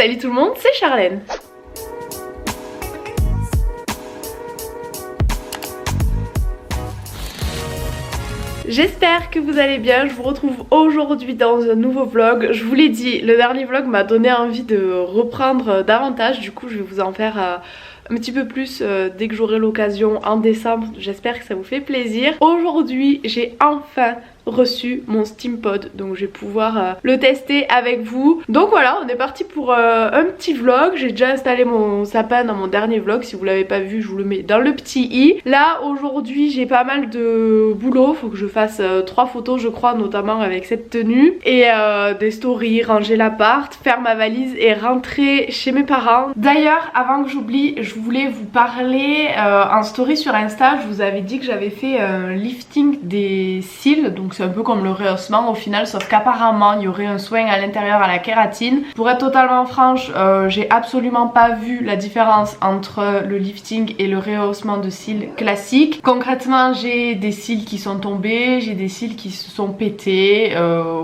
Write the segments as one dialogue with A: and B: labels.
A: Salut tout le monde, c'est Charlène. J'espère que vous allez bien, je vous retrouve aujourd'hui dans un nouveau vlog. Je vous l'ai dit, le dernier vlog m'a donné envie de reprendre davantage, du coup je vais vous en faire un petit peu plus dès que j'aurai l'occasion en décembre. J'espère que ça vous fait plaisir. Aujourd'hui j'ai enfin reçu mon SteamPod, donc je vais pouvoir le tester avec vous. Donc voilà, on est parti pour un petit vlog. J'ai déjà installé mon sapin dans mon dernier vlog, si vous l'avez pas vu je vous le mets dans le petit i. Là aujourd'hui j'ai pas mal de boulot, faut que je fasse 3 photos je crois, notamment avec cette tenue, et des stories, ranger l'appart, faire ma valise et rentrer chez mes parents. D'ailleurs avant que j'oublie, je voulais vous parler en story sur Insta, je vous avais dit que j'avais fait un lifting des cils, donc c'est un peu comme le rehaussement au final, sauf qu'apparemment il y aurait un soin à l'intérieur à la kératine. Pour être totalement franche, j'ai absolument pas vu la différence entre le lifting et le rehaussement de cils classique. Concrètement j'ai des cils qui sont tombés, j'ai des cils qui se sont pétés,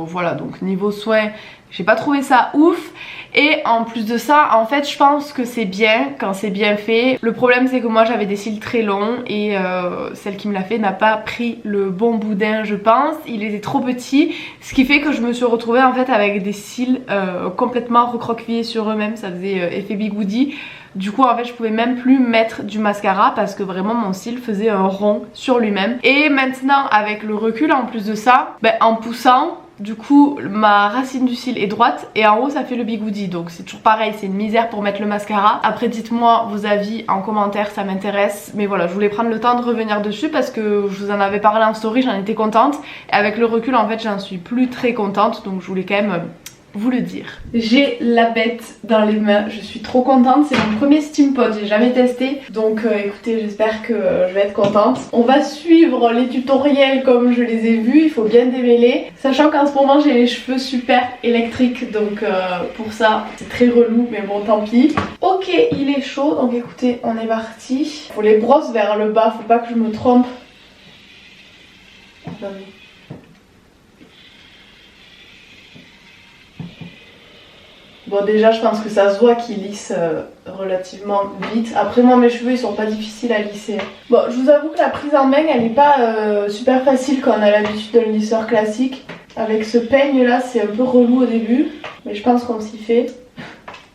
A: voilà, donc niveau soin j'ai pas trouvé ça ouf. Et en plus de ça, en fait je pense que c'est bien quand c'est bien fait. Le problème c'est que moi j'avais des cils très longs et celle qui me l'a fait n'a pas pris le bon boudin je pense. Il était trop petit, ce qui fait que je me suis retrouvée en fait avec des cils complètement recroquevillés sur eux-mêmes. Ça faisait effet bigoudi. Du coup en fait je pouvais même plus mettre du mascara parce que vraiment mon cil faisait un rond sur lui-même. Et maintenant avec le recul en plus de ça, en poussant, du coup ma racine du cil est droite et en haut ça fait le bigoudi, donc c'est toujours pareil, c'est une misère pour mettre le mascara. Après dites-moi vos avis en commentaire, ça m'intéresse, mais voilà je voulais prendre le temps de revenir dessus parce que je vous en avais parlé en story, j'en étais contente et avec le recul en fait j'en suis plus très contente, donc je voulais quand même vous le dire. J'ai la bête dans les mains, je suis trop contente, c'est mon premier SteamPod, j'ai jamais testé, donc écoutez j'espère que je vais être contente. On va suivre les tutoriels comme je les ai vus, il faut bien démêler, sachant qu'en ce moment j'ai les cheveux super électriques, donc pour ça c'est très relou, mais bon tant pis. Ok, il est chaud, donc écoutez on est parti. Faut les brosses vers le bas, faut pas que je me trompe. Bon déjà je pense que ça se voit qu'il lisse relativement vite. Après moi mes cheveux ils sont pas difficiles à lisser. Bon je vous avoue que la prise en main elle est pas super facile quand on a l'habitude d'un lisseur classique. Avec ce peigne là c'est un peu relou au début. Mais je pense qu'on s'y fait.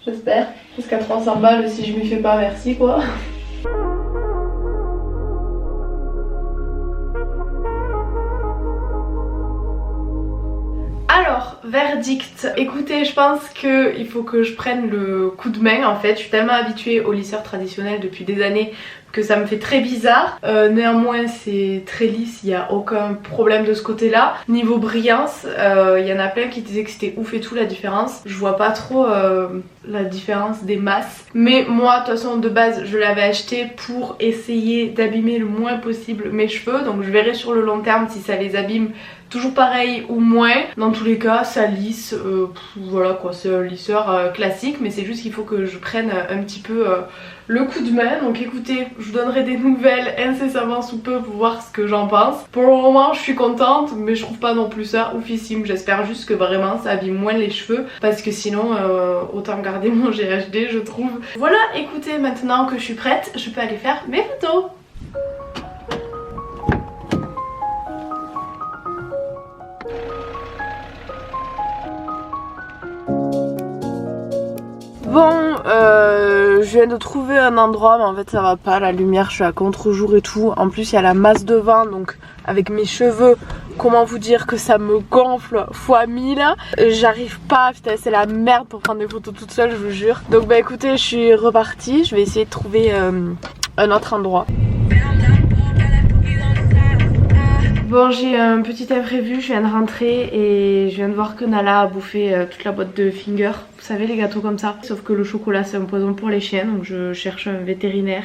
A: J'espère. Parce qu'à 300 balles si je m'y fais pas merci quoi. Alors, verdict. Écoutez, je pense qu'il faut que je prenne le coup de main en fait. Je suis tellement habituée au lisseur traditionnel depuis des années que ça me fait très bizarre. Néanmoins, c'est très lisse, il n'y a aucun problème de ce côté-là. Niveau brillance, il y en a plein qui disaient que c'était ouf et tout la différence. Je vois pas trop la différence des masses. Mais moi, de toute façon, de base, je l'avais acheté pour essayer d'abîmer le moins possible mes cheveux. Donc je verrai sur le long terme si ça les abîme. Toujours pareil ou moins, dans tous les cas ça lisse, voilà quoi, c'est un lisseur classique, mais c'est juste qu'il faut que je prenne un petit peu le coup de main. Donc écoutez, je vous donnerai des nouvelles incessamment sous peu pour voir ce que j'en pense. Pour le moment je suis contente, mais je trouve pas non plus ça oufissime. J'espère juste que vraiment ça abîme moins les cheveux, parce que sinon autant garder mon GHD je trouve. Voilà, écoutez, maintenant que je suis prête, je peux aller faire mes photos. Bon, je viens de trouver un endroit mais en fait ça va pas, la lumière, je suis à contre-jour et tout. En plus il y a la masse de vent, donc avec mes cheveux, comment vous dire que ça me gonfle fois 1000. J'arrive pas, putain c'est la merde pour prendre des photos toute seule, je vous jure. Donc bah écoutez, je suis repartie, je vais essayer de trouver un autre endroit. Bon, j'ai un petit imprévu, je viens de rentrer et je viens de voir que Nala a bouffé toute la boîte de Finger. Vous savez, les gâteaux comme ça. Sauf que le chocolat c'est un poison pour les chiens, donc je cherche un vétérinaire.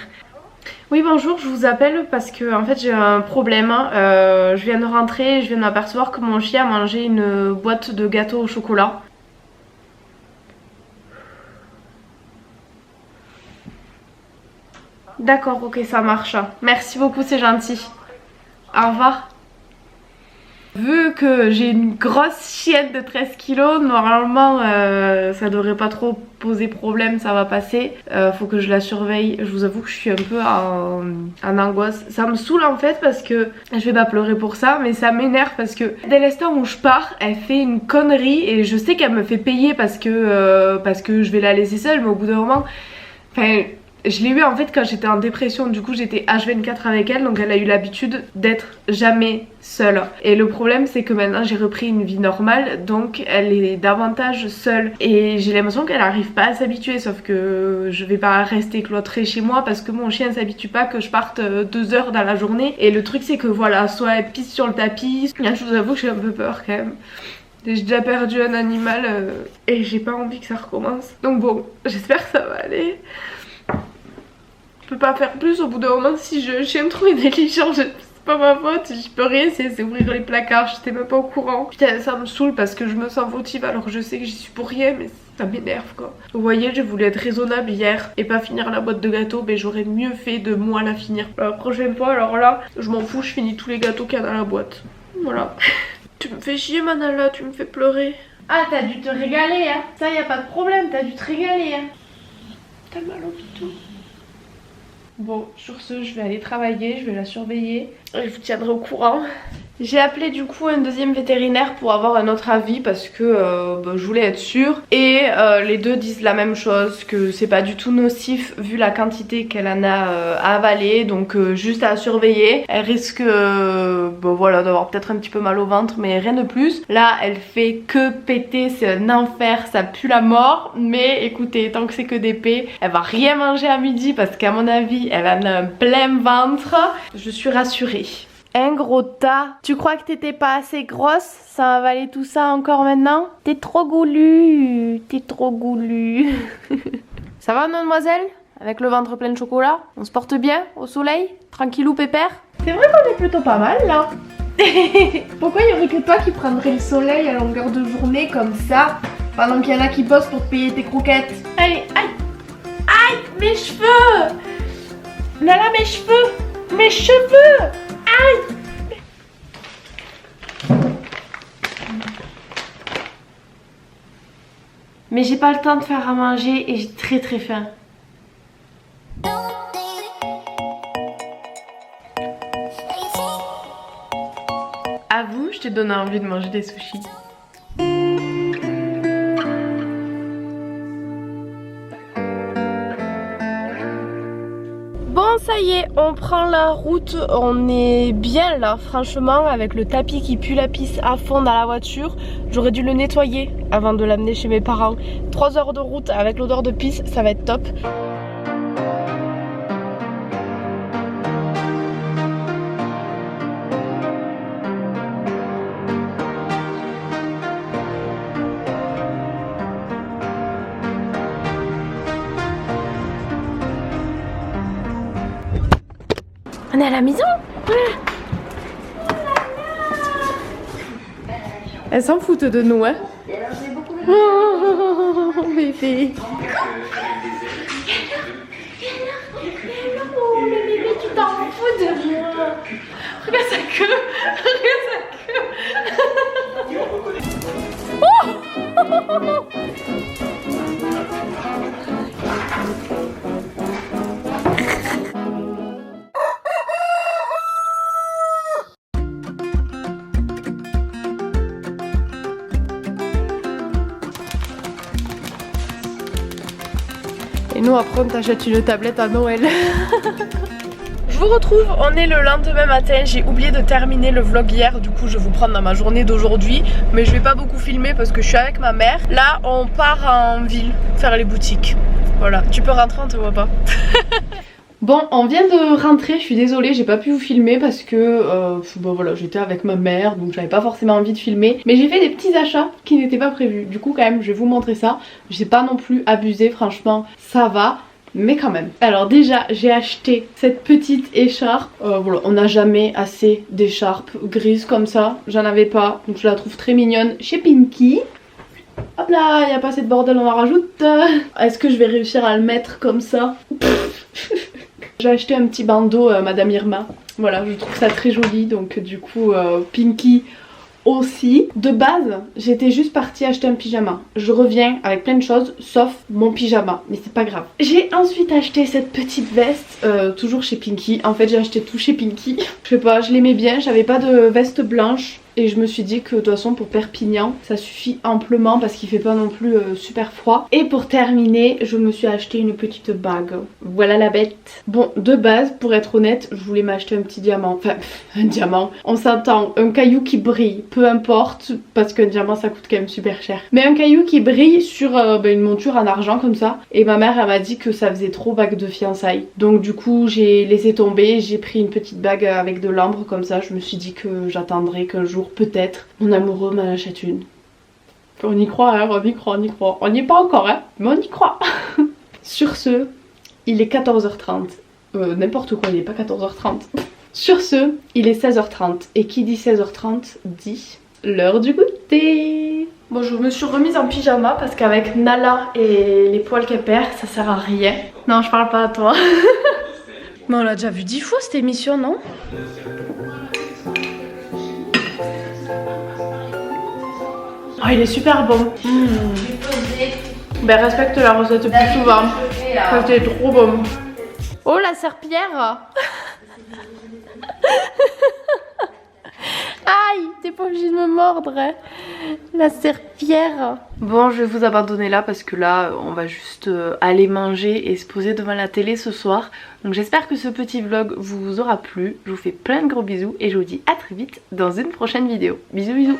A: Oui bonjour, je vous appelle parce que en fait j'ai un problème. Je viens de rentrer et je viens de m'apercevoir que mon chien a mangé une boîte de gâteaux au chocolat. D'accord, ok, ça marche. Merci beaucoup, c'est gentil. Au revoir. Vu que j'ai une grosse chienne de 13 kilos, normalement ça devrait pas trop poser problème, ça va passer. Faut que je la surveille. Je vous avoue que je suis un peu en angoisse. Ça me saoule en fait parce que je vais pas pleurer pour ça, mais ça m'énerve parce que dès l'instant où je pars, elle fait une connerie et je sais qu'elle me fait payer parce que je vais la laisser seule, mais au bout d'un moment, enfin, je l'ai eu en fait quand j'étais en dépression, du coup j'étais H24 avec elle, donc elle a eu l'habitude d'être jamais seule. Et le problème c'est que maintenant j'ai repris une vie normale, donc elle est davantage seule. Et j'ai l'impression qu'elle n'arrive pas à s'habituer, sauf que je vais pas rester cloîtrée chez moi parce que mon chien s'habitue pas que je parte 2 heures dans la journée. Et le truc c'est que voilà, soit elle pisse sur le tapis, je vous avoue que j'ai un peu peur quand même. J'ai déjà perdu un animal et j'ai pas envie que ça recommence. Donc bon, j'espère que ça va aller. Je peux pas faire plus au bout d'un moment si je chien trop intelligent, c'est pas ma faute, je peux rien, c'est ouvrir les placards, j'étais même pas au courant. Putain, ça me saoule parce que je me sens fautive alors que je sais que j'y suis pour rien, mais ça m'énerve quoi. Vous voyez, je voulais être raisonnable hier et pas finir la boîte de gâteaux, mais j'aurais mieux fait de moi la finir. La prochaine fois, alors là, je m'en fous, je finis tous les gâteaux qu'il y a dans la boîte. Voilà. Tu me fais chier Manala, tu me fais pleurer. Ah, t'as dû te régaler hein. Ça y a pas de problème, t'as dû te régaler hein. T'as mal au pitou. Bon, sur ce, je vais aller travailler, je vais la surveiller et je vous tiendrai au courant. J'ai appelé du coup un deuxième vétérinaire pour avoir un autre avis parce que je voulais être sûre. Et les deux disent la même chose, que c'est pas du tout nocif vu la quantité qu'elle en a à avaler. Donc juste à surveiller. Elle risque voilà, d'avoir peut-être un petit peu mal au ventre, mais rien de plus. Là, elle fait que péter, c'est un enfer, ça pue la mort. Mais écoutez, tant que c'est que des pets, elle va rien manger à midi parce qu'à mon avis, elle en a un plein ventre. Je suis rassurée. Un gros tas. Tu crois que t'étais pas assez grosse? Ça avalait tout ça encore maintenant? T'es trop goulue. T'es trop goulue. Ça va mademoiselle? Avec le ventre plein de chocolat? On se porte bien au soleil? Tranquillou pépère? C'est vrai qu'on est plutôt pas mal là. Pourquoi il y aurait que toi qui prendrais le soleil à longueur de journée comme ça? Pendant qu'il y en a qui bossent pour te payer tes croquettes. Allez, aïe! Aïe! Mes cheveux! Nala, mes cheveux! Mes cheveux! Aïe! Mais j'ai pas le temps de faire à manger et j'ai très faim. Avoue, je t'ai donné envie de manger des sushis. Bon, ça y est, on prend la route, on est bien là, franchement, avec le tapis qui pue la pisse à fond dans la voiture. J'aurais dû le nettoyer avant de l'amener chez mes parents. 3 heures de route avec l'odeur de pisse, ça va être top. On est à la maison. Elles s'en foutent de nous, hein. Oh, bébé. Oh, mais bébé, tu t'en fous de moi. Regarde sa queue. Regarde sa queue. Oh. Et nous après on t'achète une tablette à Noël. Je vous retrouve, on est le lendemain matin, j'ai oublié de terminer le vlog hier, du coup je vais vous prendre dans ma journée d'aujourd'hui, mais je vais pas beaucoup filmer parce que je suis avec ma mère. Là on part en ville faire les boutiques, voilà, tu peux rentrer, on te voit pas. Bon, on vient de rentrer, je suis désolée, j'ai pas pu vous filmer parce que voilà, j'étais avec ma mère, donc j'avais pas forcément envie de filmer. Mais j'ai fait des petits achats qui n'étaient pas prévus. Du coup quand même, je vais vous montrer ça. J'ai pas non plus abusé, franchement, ça va, mais quand même. Alors déjà, j'ai acheté cette petite écharpe. Voilà, on n'a jamais assez d'écharpes grises comme ça. J'en avais pas, donc je la trouve très mignonne chez Pinky. Hop là, il n'y a pas assez de bordel, on en rajoute. Est-ce que je vais réussir à le mettre comme ça? J'ai acheté un petit bandeau Madame Irma. Voilà, je trouve ça très joli. Donc du coup, Pinky aussi. De base, j'étais juste partie acheter un pyjama. Je reviens avec plein de choses sauf mon pyjama, mais c'est pas grave. J'ai ensuite acheté cette petite veste, toujours chez Pinky. En fait, j'ai acheté tout chez Pinky. Je sais pas, je l'aimais bien, j'avais pas de veste blanche. Et je me suis dit que de toute façon pour Perpignan ça suffit amplement parce qu'il fait pas non plus super froid. Et pour terminer je me suis acheté une petite bague. Voilà la bête. Bon, de base pour être honnête je voulais m'acheter un petit diamant. Enfin un diamant, on s'entend, un caillou qui brille, peu importe, parce qu'un diamant ça coûte quand même super cher. Mais un caillou qui brille sur une monture en argent comme ça. Et ma mère elle m'a dit que ça faisait trop bague de fiançailles. Donc du coup j'ai laissé tomber, j'ai pris une petite bague avec de l'ambre comme ça. Je me suis dit que j'attendrai qu'un jour peut-être mon amoureux m'en achète une. On y croit hein, on y croit, on y croit. On n'y est pas encore hein, mais on y croit. Sur ce, il est 14h30. N'importe quoi, il n'est pas 14h30. Sur ce, il est 16h30. Et qui dit 16h30 dit l'heure du goûter. Bon, je me suis remise en pyjama parce qu'avec Nala et les poils qu'elle perd, ça sert à rien. Non, je parle pas à toi. Mais on l'a déjà vu 10 fois cette émission, non? Oh, il est super bon. Ben respecte la recette plus souvent. Parce qu'il est trop bon. Oh la serpillière. Aïe, t'es pas obligée de me mordre hein. La serpillière. Bon, je vais vous abandonner là parce que là on va juste aller manger et se poser devant la télé ce soir. Donc j'espère que ce petit vlog vous aura plu. Je vous fais plein de gros bisous et je vous dis à très vite dans une prochaine vidéo. Bisous bisous.